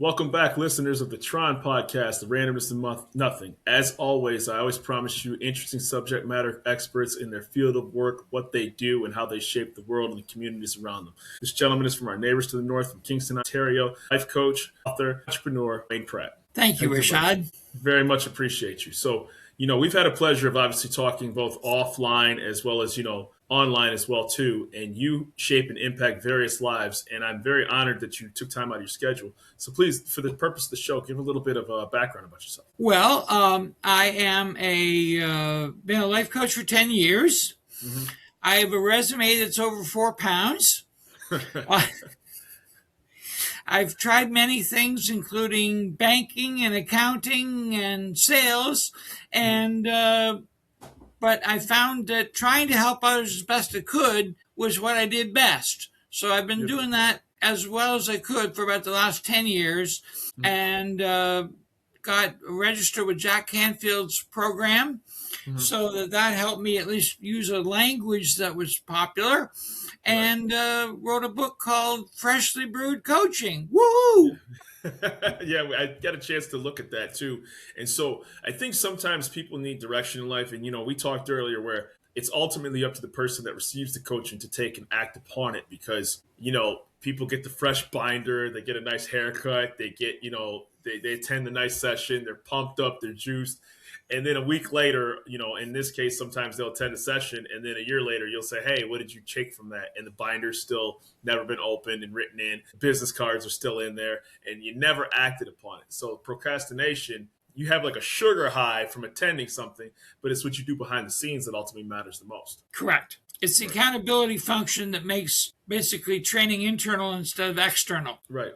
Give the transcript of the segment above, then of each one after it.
Welcome back, listeners of the TRON podcast, the randomness of nothing. As always, I always promise you interesting subject matter experts in their field of work, what they do, and how they shape the world and the communities around them. This gentleman is from our neighbors to the north, from Kingston, Ontario, life coach, author, entrepreneur, Wayne Pratt. Thank you, Rashad. Very much appreciate you. So, we've had a pleasure of obviously talking both offline as well as, online as well too, and you shape and impact various lives, and I'm very honored that you took time out of your schedule. So please, for the purpose of the show, give a little bit of a background about yourself. Well, I am been a life coach for 10 years. Mm-hmm. I have a resume that's over 4 pounds. I've tried many things, including banking and accounting and sales, and but I found that trying to help others as best I could was what I did best. So I've been doing that as well as I could for about the last 10 years, and got registered with Jack Canfield's program, so that helped me at least use a language that was popular, and wrote a book called Freshly Brewed Coaching. Woo! Yeah, I got a chance to look at that too. And so I think sometimes people need direction in life. And, we talked earlier where it's ultimately up to the person that receives the coaching to take and act upon it because, people get the fresh binder, they get a nice haircut, they get, they attend the nice session, they're pumped up, they're juiced. And then a week later, in this case, sometimes they'll attend a session. And then a year later, you'll say, hey, what did you take from that? And the binder's still never been opened and written in. Business cards are still in there. And you never acted upon it. So procrastination, you have like a sugar high from attending something, but it's what you do behind the scenes that ultimately matters the most. Correct. It's the accountability function that makes basically training internal instead of external. Right.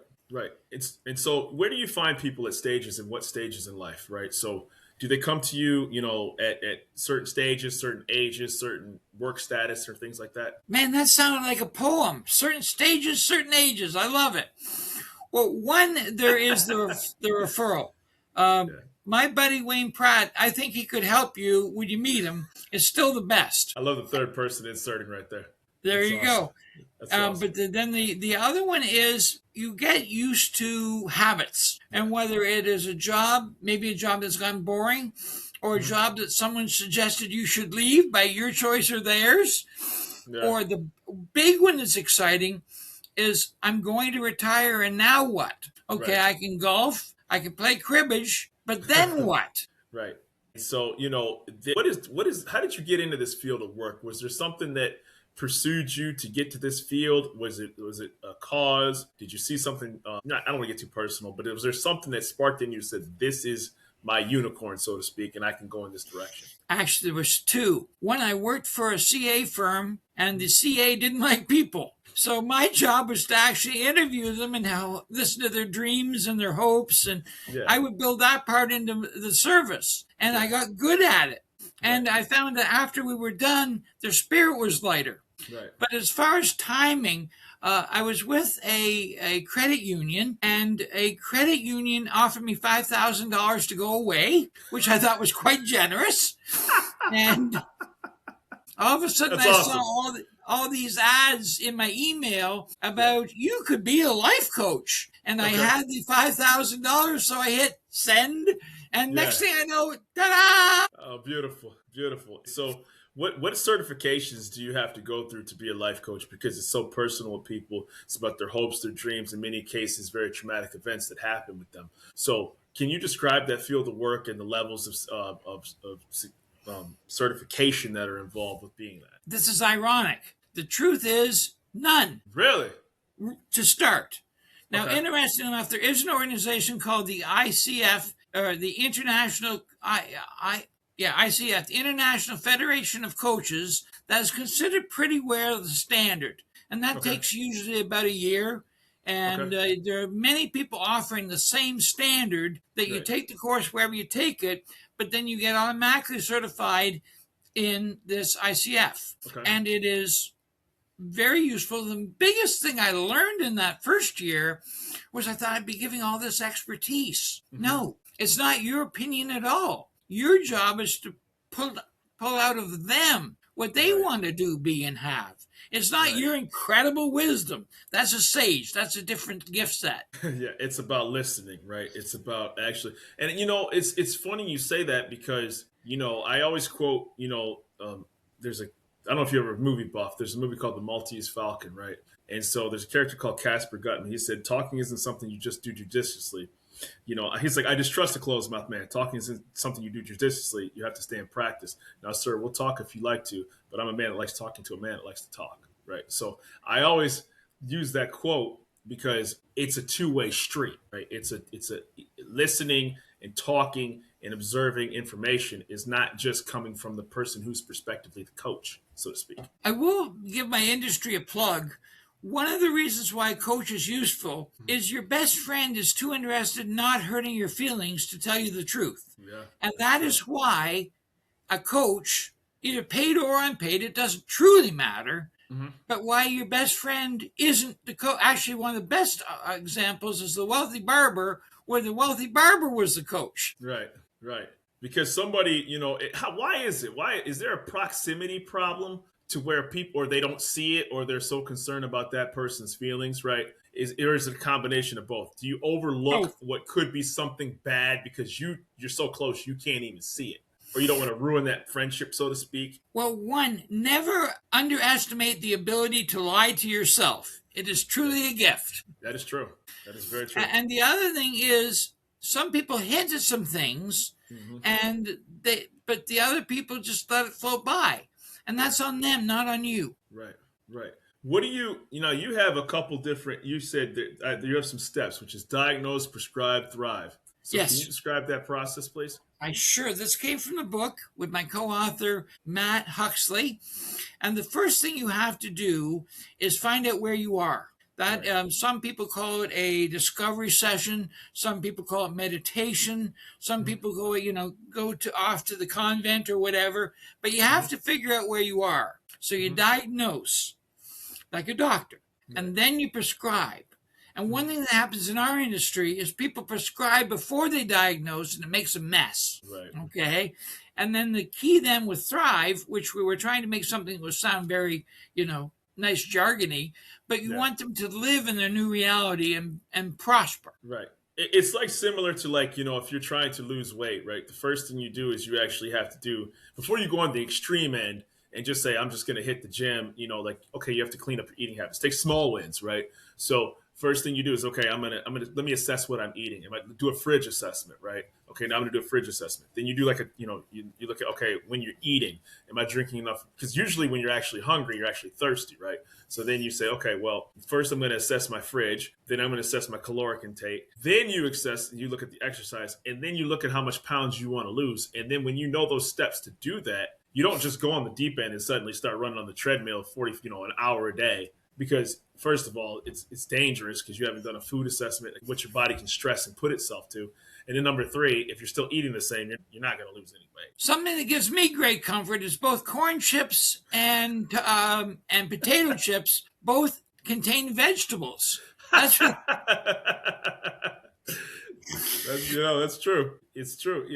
And so where do you find people at stages and what stages in life, right? So do they come to you, at certain stages, certain ages, certain work status or things like that? Man, that sounded like a poem. Certain stages, certain ages. I love it. Well, one, there is the referral. My buddy Wayne Pratt, I think he could help you when you meet him, is still the best. I love the third person inserting right there. There you go. That's awesome. But then the other one is you get used to habits. And whether it is a job, maybe a job that's gone boring, or a job that someone suggested you should leave by your choice or theirs, or the big one that's exciting is I'm going to retire and now what? Okay, I can golf, I can play cribbage, but then what? Right. So, how did you get into this field of work? Was there something that pursued you to get to this field? Was it a cause? Did you see something? I don't want to get too personal, but was there something that sparked in you said, this is my unicorn, so to speak, and I can go in this direction? Actually, there was two. One, I worked for a CA firm, and the CA didn't like people. So my job was to actually interview them and listen to their dreams and their hopes. And I would build that part into the service. And I got good at it. And I found that after we were done, their spirit was lighter. Right. But as far as timing, I was with a credit union, and a credit union offered me $5,000 to go away, which I thought was quite generous. And all of a sudden, I saw all these ads in my email about you could be a life coach. And I had the $5,000, so I hit send. And next thing I know, ta-da! Oh, beautiful. So what certifications do you have to go through to be a life coach? Because it's so personal with people. It's about their hopes, their dreams, in many cases, very traumatic events that happen with them. So can you describe that field of work and the levels of certification that are involved with being that? This is ironic. The truth is none. Really? To start. Now, interesting enough, there is an organization called the ICF, or the International ICF, the International Federation of Coaches, that is considered pretty well the standard. And that takes usually about a year. And there are many people offering the same standard that you take the course wherever you take it, but then you get automatically certified in this ICF. And it is very useful. The biggest thing I learned in that first year was I thought I'd be giving all this expertise. No, it's not your opinion at all. Your job is to pull out of them what they want to do, be, and have. It's not Right. your incredible wisdom. That's a sage. That's a different gift set. Yeah, it's about listening, right? It's about actually, and it's funny you say that because I always quote, there's a I don't know if you're ever a movie buff. There's a movie called The Maltese Falcon, right? And so there's a character called Casper Gutman. He said, "Talking isn't something you just do judiciously. He's like, I distrust a closed mouth man. Talking isn't something you do judiciously. You have to stay in practice. Now, sir, we'll talk if you like to, but I'm a man that likes talking to a man that likes to talk, right? So I always use that quote because it's a two-way street, right? It's a listening and talking and observing information is not just coming from the person who's prospectively the coach, so to speak. I will give my industry a plug. One of the reasons why a coach is useful is your best friend is too interested in not hurting your feelings to tell you the truth. Yeah. And that is why a coach, either paid or unpaid, it doesn't truly matter, but why your best friend isn't the coach. Actually, one of the best examples is the wealthy barber, where the wealthy barber was the coach. Right, right. Because somebody, why is it? Why is there a proximity problem to where people, or they don't see it, or they're so concerned about that person's feelings, right? Or is it a combination of both? Do you overlook what could be something bad because you're so close you can't even see it? Or you don't want to ruin that friendship, so to speak? Well, one, never underestimate the ability to lie to yourself. It is truly a gift. That is true. That is very true. And the other thing is, some people hint at some things, but the other people just let it float by. And that's on them, not on you. Right, right. What do you have a couple different, you said that you have some steps, which is diagnose, prescribe, thrive. So Yes. Can you describe that process, please? This came from the book with my co-author, Matt Huxley. And the first thing you have to do is find out where you are. That some people call it a discovery session. Some people call it meditation. Some people go off to the convent or whatever. But you have to figure out where you are. So you diagnose, like a doctor, and then you prescribe. And one thing that happens in our industry is people prescribe before they diagnose, and it makes a mess. Right. Okay. And then the key then with Thrive, which we were trying to make something that would sound very, nice jargony, but you want them to live in their new reality and prosper. Right. It's like similar to if you're trying to lose weight, right? The first thing you do is you actually have to do, before you go on the extreme end and just say, I'm just going to hit the gym, okay, you have to clean up your eating habits. Take small wins, right? So first thing you do is, okay, I'm gonna let me assess what I'm eating. I might do a fridge assessment, right? Okay, now I'm gonna do a fridge assessment. Then you do you look at, okay, when you're eating, am I drinking enough? Because usually when you're actually hungry, you're actually thirsty, right? So then you say, okay, well, first I'm gonna assess my fridge, then I'm gonna assess my caloric intake. Then you look at the exercise, and then you look at how much pounds you want to lose. And then when you know those steps to do that, you don't just go on the deep end and suddenly start running on the treadmill 40, an hour a day. Because first of all, it's dangerous because you haven't done a food assessment, like what your body can stress and put itself to. And then number three, if you're still eating the same, you're not going to lose any weight. Something that gives me great comfort is both corn chips and potato chips both contain vegetables. That's what... That's true. It's true.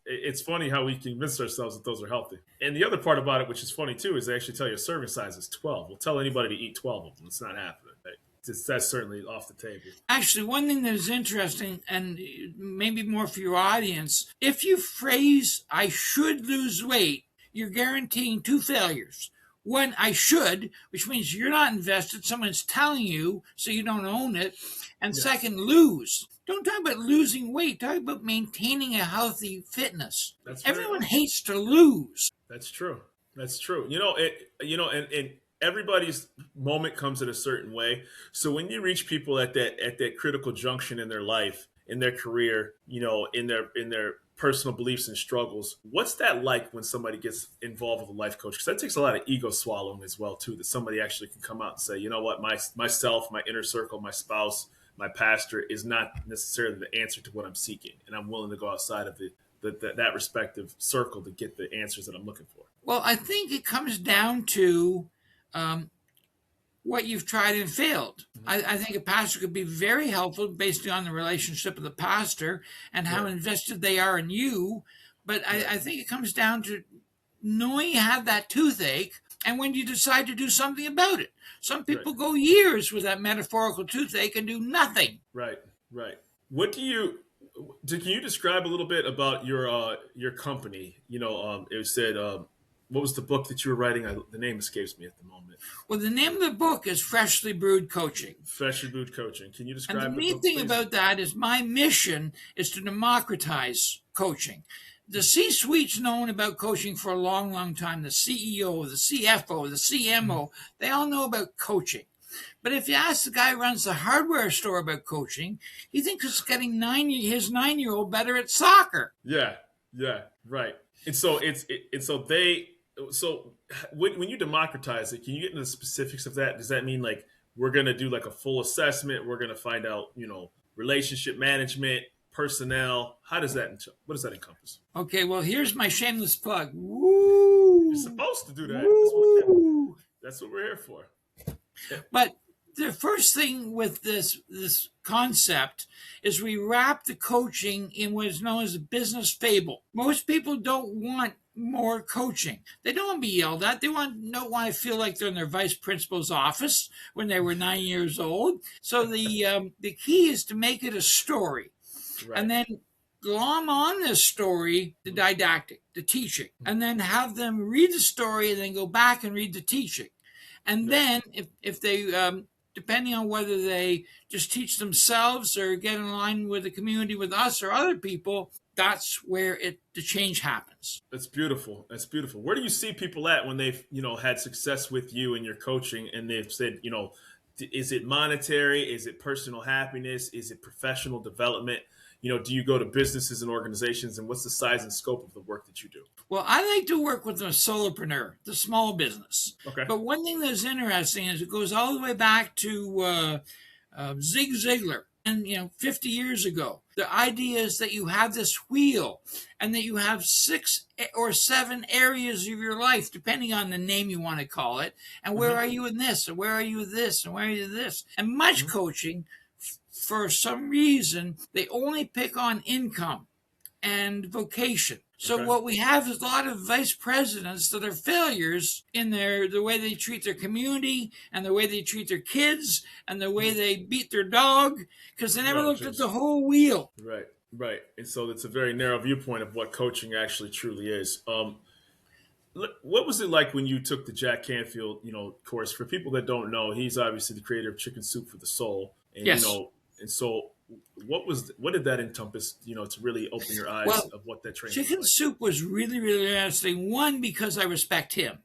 It's funny how we convince ourselves that those are healthy. And the other part about it, which is funny too, is they actually tell you a serving size is 12. We'll tell anybody to eat 12 of them. It's not happening. That's certainly off the table. Actually, one thing that is interesting, and maybe more for your audience, if you phrase, I should lose weight, you're guaranteeing two failures. One, I should, which means you're not invested. Someone's telling you, so you don't own it. And second, lose. Don't talk about losing weight. Talk about maintaining a healthy fitness. Everyone hates to lose. That's true. That's true. And everybody's moment comes in a certain way. So when you reach people at that critical junction in their life, in their career, in their personal beliefs and struggles, what's that like when somebody gets involved with a life coach? Because that takes a lot of ego swallowing as well too. That somebody actually can come out and say, you know what, myself, my inner circle, my spouse, my pastor is not necessarily the answer to what I'm seeking, and I'm willing to go outside of that respective circle to get the answers that I'm looking for. Well, I think it comes down to what you've tried and failed. I think a pastor could be very helpful based on the relationship of the pastor and how invested they are in you. But I think it comes down to knowing you have that toothache and when you decide to do something about it. Some people Right. go years with that metaphorical toothache and do nothing. Right. Right. What do you can you describe a little bit about your company? It said what was the book that you were writing? The name escapes me at the moment. Well, the name of the book is Freshly Brewed Coaching. Freshly Brewed Coaching. Can you And the describe the neat book, thing please? about that is my mission is to democratize coaching. The C-suite's known about coaching for a long, long time. The CEO, the CFO, the CMO, they all know about coaching. But if you ask the guy who runs the hardware store about coaching, he thinks it's getting his 9-year-old better at soccer. Yeah. Yeah. Right. And so so when you democratize it, can you get into the specifics of that? Does that mean like we're going to do like a full assessment? We're going to find out, relationship management, personnel. What does that encompass? Okay, well, here's my shameless plug. Woo! You're supposed to do that. Woo! That's what we're here for. But the first thing with this concept is we wrap the coaching in what is known as a business fable. Most people don't want more coaching. They don't want to be yelled at. They don't want to feel like they're in their vice principal's office when they were 9 years old. So the key is to make it a story, Right. and then glom on this story the didactic, the teaching, and then have them read the story and then go back and read the teaching. And then if they, depending on whether they just teach themselves or get in line with the community with us or other people, that's where the change happens. That's beautiful. That's beautiful. Where do you see people at when they've, had success with you and your coaching and they've said, is it monetary? Is it personal happiness? Is it professional development? Do you go to businesses and organizations, and what's the size and scope of the work that you do? Well, I like to work with the solopreneur, the small business. Okay. But one thing that's interesting is it goes all the way back to Zig Ziglar. And, 50 years ago, the idea is that you have this wheel and that you have 6 or 7 areas of your life, depending on the name you want to call it. And where are you in this? And where are you with this? And where are you with this? And much coaching, for some reason, they only pick on income and vocation. So what we have is a lot of vice presidents that are failures in the way they treat their community and the way they treat their kids and the way they beat their dog, because they never looked at the whole wheel. Right, right. And so it's a very narrow viewpoint of what coaching actually truly is. What was it like when you took the Jack Canfield, course? For people that don't know, he's obviously the creator of Chicken Soup for the Soul. And, Yes. And so what did that encompass, to really open your eyes of what that training Chicken was Soup was really, really interesting. One, because I respect him.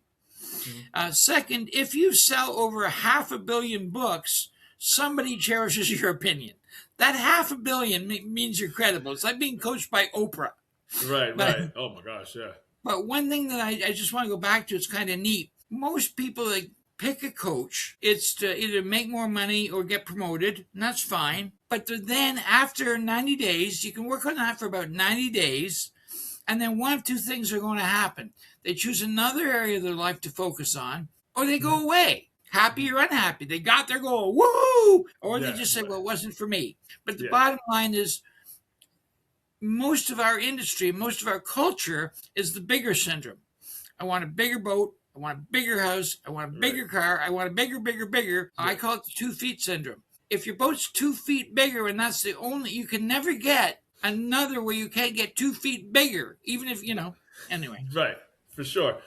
Second, if you sell over 500 million books, somebody cherishes your opinion. That 500 million means you're credible. It's like being coached by Oprah. Right, right. Oh my gosh, yeah. But one thing that I just want to go back to, it's kind of neat. Most people that pick a coach, it's to either make more money or get promoted, and that's fine. But then after 90 days, you can work on that for about 90 days, and then one of two things are going to happen. They choose another area of their life to focus on, or they go away, happy or unhappy. They got their goal, woo! Or they just say, well, it wasn't for me. But the bottom line is, most of our industry, most of our culture is the bigger syndrome. I want a bigger boat. I want a bigger house. I want a bigger car. I want a bigger. Yeah. I call it the 2 feet syndrome. If your boat's 2 feet bigger and that's the only, you can never get another where you can't get 2 feet bigger, even if, anyway. Right. For sure.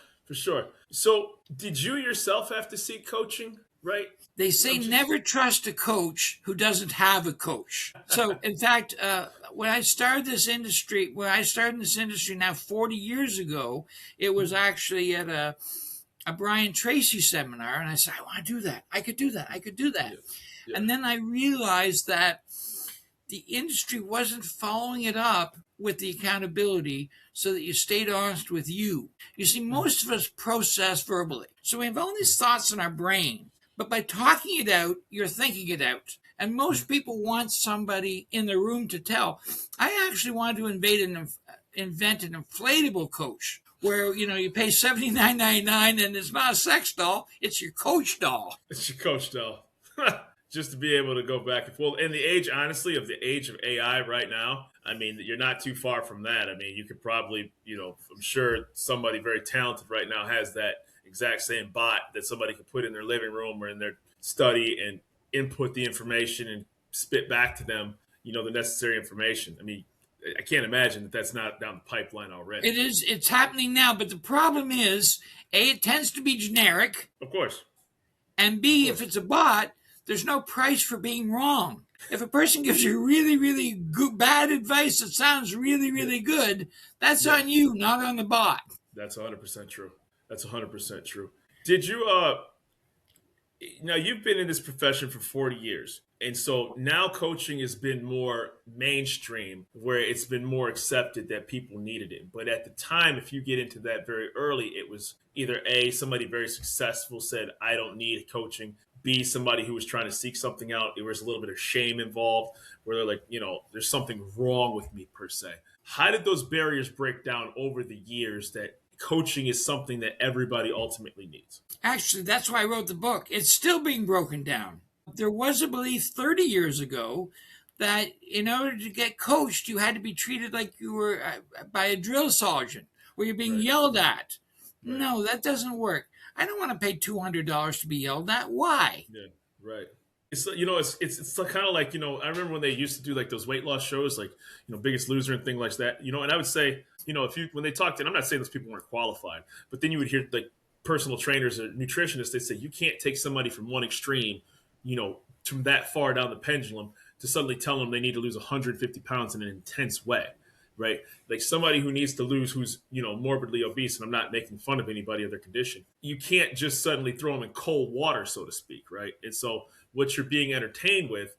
So did you yourself have to seek coaching? Right. They say never trust a coach who doesn't have a coach. So, in fact, when I started this industry now 40 years ago, it was actually at a Brian Tracy seminar, and I said, I want to do that. I could do that. Yeah. And then I realized that the industry wasn't following it up with the accountability so that you stayed honest with you. You see, most of us process verbally. So we have all these thoughts in our brain, but by talking it out, you're thinking it out. And most people want somebody in the room to tell. I actually wanted to invent an inflatable coach where, you pay $79.99 and it's not a sex doll, it's your coach doll. It's your coach doll. Just to be able to go back and forth. In the age, honestly, of the age of AI right now, I mean, you're not too far from that. I mean, you could probably, I'm sure somebody very talented right now has that exact same bot that somebody could put in their living room or in their study and input the information and spit back to them, the necessary information. I mean, I can't imagine that that's not down the pipeline already. It is. It's happening now, but the problem is, A, it tends to be generic. Of course. And B, if it's a bot, there's no price for being wrong. If a person gives you really, really bad advice that sounds really, really good, that's on you, not on the bot. That's 100% true. That's 100% true. Did you, now you've been in this profession for 40 years. And so now coaching has been more mainstream, where it's been more accepted that people needed it. But at the time, if you get into that very early, it was either A, somebody very successful said, I don't need coaching. B, somebody who was trying to seek something out. There was a little bit of shame involved where they're like, there's something wrong with me per se. How did those barriers break down over the years that coaching is something that everybody ultimately needs? Actually, that's why I wrote the book. It's still being broken down. There was a belief 30 years ago that in order to get coached, you had to be treated like you were by a drill sergeant, where you're being yelled at. Right. No, that doesn't work. I don't want to pay $200 to be yelled at. Why? Yeah, right. It's it's kind of like, I remember when they used to do like those weight loss shows, like, Biggest Loser and things like that, and I would say, when they talked, and I'm not saying those people weren't qualified, but then you would hear like personal trainers or nutritionists, they say you can't take somebody from one extreme, from that far down the pendulum to suddenly tell them they need to lose 150 pounds in an intense way, right? Like somebody who needs to lose, who's, morbidly obese, and I'm not making fun of anybody or their condition. You can't just suddenly throw them in cold water, so to speak, right? And so what you're being entertained with,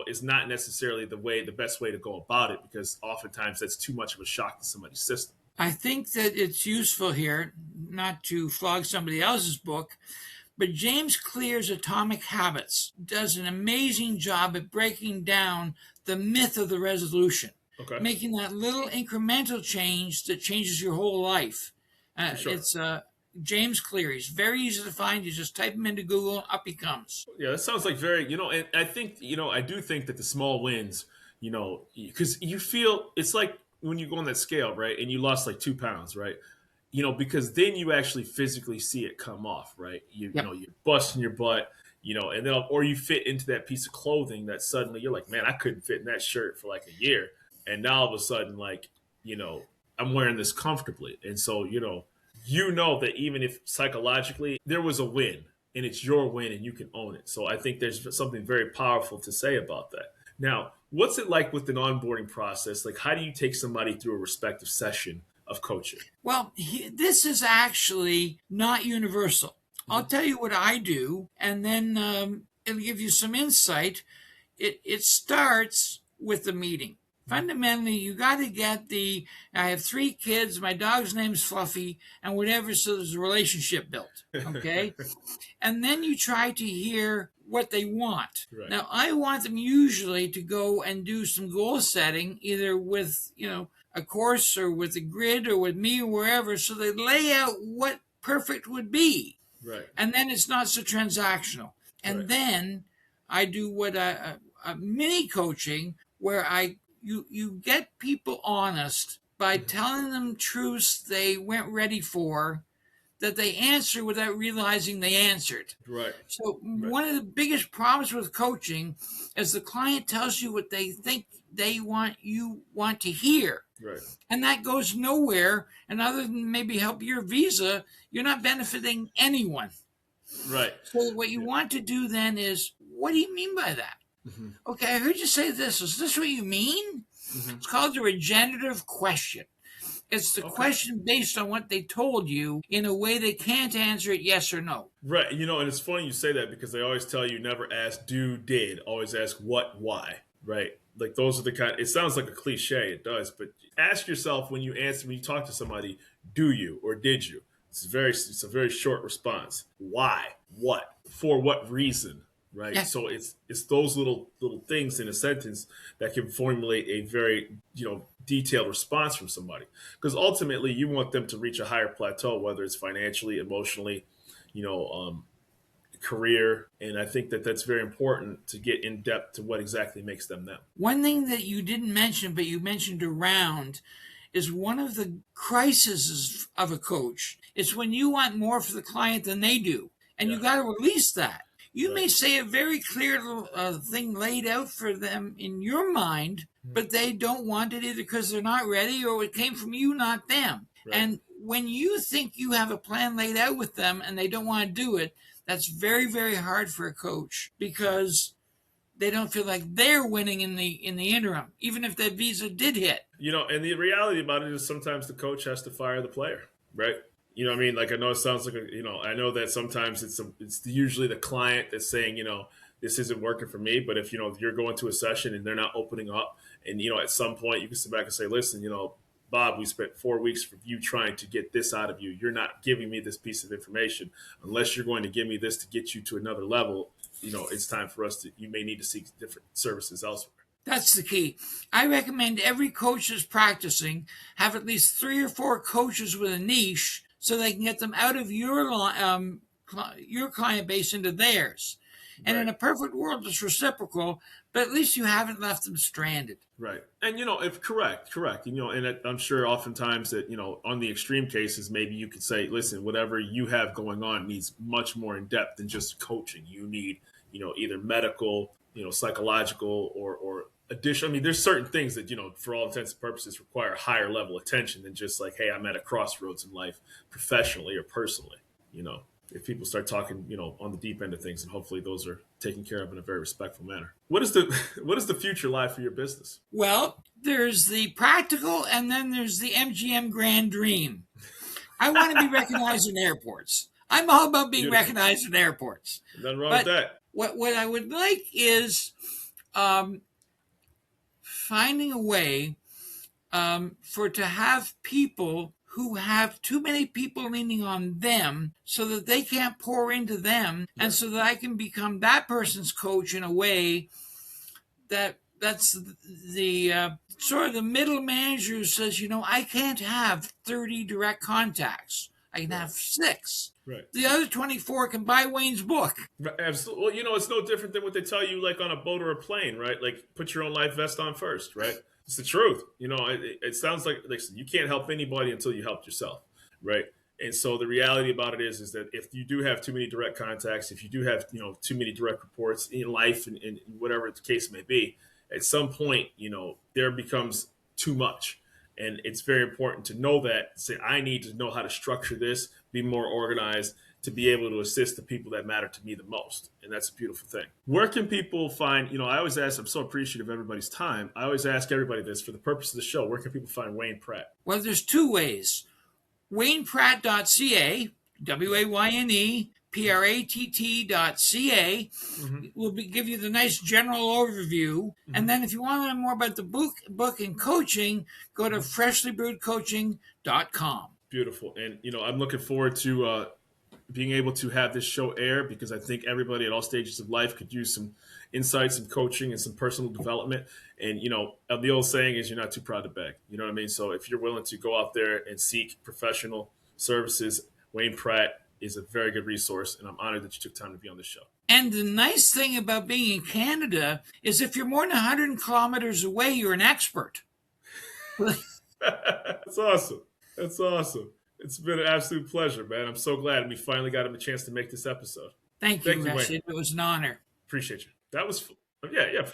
is not necessarily the best way to go about it, because oftentimes that's too much of a shock to somebody's system. I think that it's useful here, not to flog somebody else's book, but James Clear's Atomic Habits does an amazing job at breaking down the myth of the resolution, making that little incremental change that changes your whole life. Sure. It's James Clear. He's very easy to find. You just type him into Google, up he comes. Yeah, that sounds like very, and I think, I do think that the small wins, because you feel, it's like when you go on that scale, right, and you lost like 2 pounds, right? Because then you actually physically see it come off, right? You're busting your butt, and then, or you fit into that piece of clothing that suddenly you're like, man, I couldn't fit in that shirt for like a year. And now all of a sudden, like, I'm wearing this comfortably. And so, that even if psychologically there was a win and it's your win and you can own it. So I think there's something very powerful to say about that. Now, what's it like with an onboarding process? Like, how do you take somebody through a respective session of coaching? Well, this is actually not universal. I'll tell you what I do, and then it'll give you some insight. It starts with the meeting. Fundamentally, you got to get I have 3 kids, my dog's name's Fluffy, and whatever, so there's a relationship built, okay? And then you try to hear what they want. Right. Now, I want them usually to go and do some goal setting, either with, a course or with a grid or with me or wherever, so they lay out what perfect would be. Right. And then it's not so transactional. And then I do what a mini coaching where you get people honest by telling them truths they weren't ready for, that they answer without realizing they answered. Right. So one of the biggest problems with coaching is the client tells you what they think you want to hear. Right. And that goes nowhere. And other than maybe help your visa, you're not benefiting anyone. Right. So what you want to do then is, what do you mean by that? Mm-hmm. Okay, I heard you say this. Is this what you mean? Mm-hmm. It's called a regenerative question. It's the question based on what they told you in a way they can't answer it yes or no. Right. And it's funny you say that, because they always tell you never ask do, did. Always ask what, why. Right. Like those are the kind, it sounds like a cliche. It does. But ask yourself when you talk to somebody, do you or did you? It's a very short response. Why? What? For what reason? Right. Yeah. So it's those little things in a sentence that can formulate a very, detailed response from somebody. Because ultimately you want them to reach a higher plateau, whether it's financially, emotionally, career. And I think that that's very important to get in depth to what exactly makes them them. One thing that you didn't mention, but you mentioned around, is one of the crises of a coach. It's when you want more for the client than they do, and you got to release that. You may say a very clear thing laid out for them in your mind, but they don't want it either because they're not ready, or it came from you, not them. Right. And when you think you have a plan laid out with them and they don't want to do it, that's very, very hard for a coach, because they don't feel like they're winning in the interim, even if that visa did hit. And the reality about it is sometimes the coach has to fire the player, right? You know what I mean? Like, I know it sounds like, I know that sometimes it's usually the client that's saying, this isn't working for me. But if you're going to a session and they're not opening up, and, at some point you can sit back and say, listen, Bob, we spent 4 weeks for you trying to get this out of you. You're not giving me this piece of information. Unless you're going to give me this to get you to another level, it's time for us you may need to seek different services elsewhere. That's the key. I recommend every coach that's practicing have at least 3 or 4 coaches with a niche, so they can get them out of your client base into theirs. And in a perfect world, it's reciprocal, but at least you haven't left them stranded. Right. And, if correct. And I'm sure oftentimes that, on the extreme cases, maybe you could say, listen, whatever you have going on needs much more in depth than just coaching. You need, either medical, psychological or additional. I mean, there's certain things that, for all intents and purposes require higher level attention than just like, hey, I'm at a crossroads in life professionally or personally, if people start talking, on the deep end of things, and hopefully those are taken care of in a very respectful manner. What is the future like for your business? Well, there's the practical, and then there's the MGM grand dream. I want to be recognized in airports. I'm all about being recognized in airports. Nothing wrong with that. What I would like is finding a way to have people who have too many people leaning on them so that they can't pour into them, and so that I can become that person's coach in a way that's the sort of the middle manager who says, I can't have 30 direct contacts. I can have 6. Right. The other 24 can buy Wayne's book. Absolutely. Well, it's no different than what they tell you, like on a boat or a plane, right? Like, put your own life vest on first, right? It's the truth. It sounds like you can't help anybody until you help yourself, right? And so the reality about it is that if you do have too many direct contacts, if you do have, too many direct reports in life and whatever the case may be, at some point, there becomes too much. And it's very important to know that, say, I need to know how to structure this, be more organized, to be able to assist the people that matter to me the most. And that's a beautiful thing. Where can people find, I always ask, I'm so appreciative of everybody's time. I always ask everybody this for the purpose of the show. Where can people find Wayne Pratt? Well, there's 2 ways. WaynePratt.ca, WaynePratt.ca will give you the nice general overview. And then if you want to learn more about the book and coaching, go to FreshlyBrewedCoaching.com. Beautiful. And, I'm looking forward to being able to have this show air, because I think everybody at all stages of life could use some insights and coaching and some personal development. And, the old saying is, you're not too proud to beg. You know what I mean? So if you're willing to go out there and seek professional services, Wayne Pratt is a very good resource. And I'm honored that you took time to be on this show. And the nice thing about being in Canada is if you're more than 100 kilometers away, you're an expert. That's awesome. That's awesome. It's been an absolute pleasure, man. I'm so glad we finally got him a chance to make this episode. Thank you, Rashad. It was an honor. Appreciate you. That was, yeah.